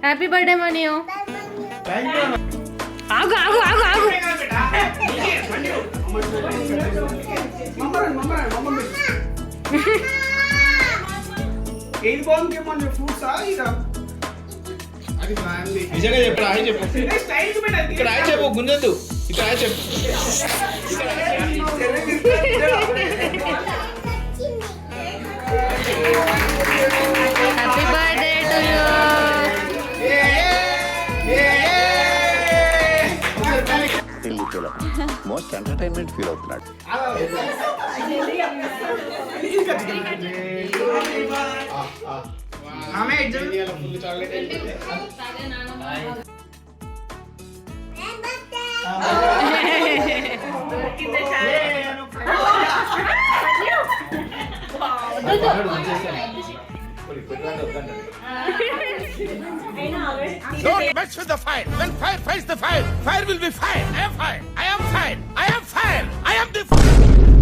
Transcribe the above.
Happy birthday మనీయో. Thank you. ఆగు ఆగు ఆగు ఆగు. ఏది బాగుంది ఏమన్నా ఫ్రూట్సా ఇదా? అది బాగుంది. నిజంగా చెప్పు, హాయ్ చెప్పు. స్టైల్ పెట్టండి. ఇక్కడ హాయ్ చెప్పు, గుంజొద్దు. ఇక్కడ హాయ్ చెప్పు. Happy birthday to you. Most entertainment feel అవుతున్నాడు. ఆమె exam full chocolate. Don't mess with the fire. When fire fights the fire, fire will be fire.